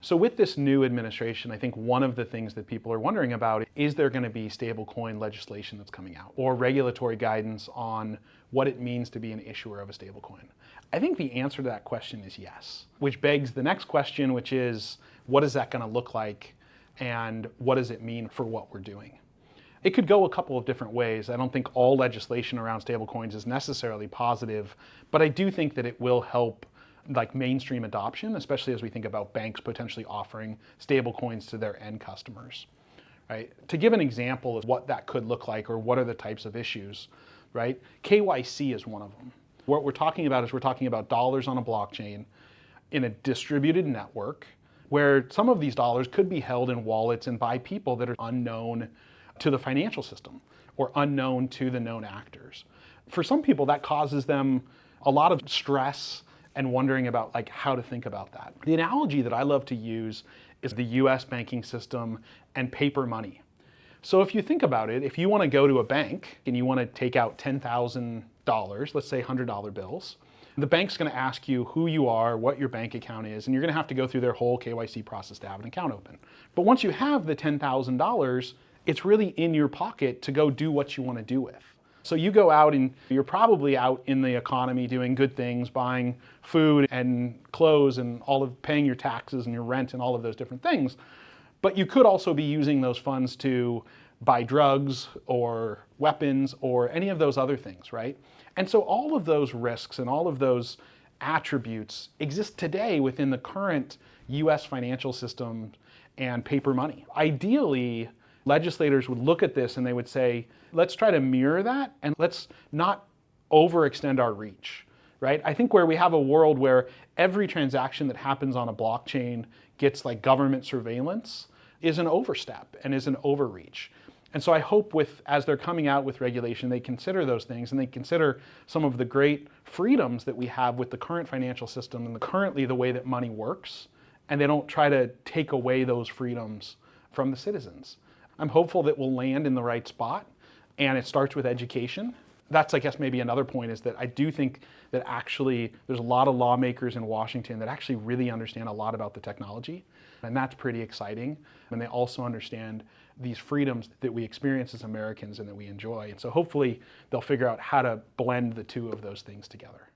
So with this new administration, I think one of the things that people are wondering about is there going to be stablecoin legislation that's coming out or regulatory guidance on what it means to be an issuer of a stablecoin? I think the answer to that question is yes, which begs the next question, which is what is that going to look like and what does it mean for what we're doing? It could go a couple of different ways. I don't think all legislation around stablecoins is necessarily positive, but I do think that it will help like mainstream adoption, especially as we think about banks potentially offering stablecoins to their end customers, right? To give an example of what that could look like or what are the types of issues, right? KYC is one of them. What we're talking about is we're talking about dollars on a blockchain in a distributed network where some of these dollars could be held in wallets and by people that are unknown to the financial system or unknown to the known actors. For some people, that causes them a lot of stress and wondering about like how to think about that. The analogy that I love to use is the US banking system and paper money. So if you think about it, if you want to go to a bank and you want to take out $10,000, let's say $100 bills, the bank's going to ask you who you are, what your bank account is, and you're going to have to go through their whole KYC process to have an account open. But once you have the $10,000, it's really in your pocket to go do what you want to do with. So you go out and you're probably out in the economy doing good things, buying food and clothes and all of paying your taxes and your rent and all of those different things. But you could also be using those funds to buy drugs or weapons or any of those other things, right? And so all of those risks and all of those attributes exist today within the current US financial system and paper money. Ideally, legislators would look at this and they would say, let's try to mirror that and let's not overextend our reach, right? I think where we have a world where every transaction that happens on a blockchain gets like government surveillance is an overstep and is an overreach. And so I hope as they're coming out with regulation, they consider those things and they consider some of the great freedoms that we have with the current financial system and currently the way that money works, and they don't try to take away those freedoms from the citizens. I'm hopeful that we'll land in the right spot, and it starts with education. That's, I guess, maybe another point is that I do think that actually there's a lot of lawmakers in Washington that actually really understand a lot about the technology, and that's pretty exciting. And they also understand these freedoms that we experience as Americans and that we enjoy. And so hopefully they'll figure out how to blend the two of those things together.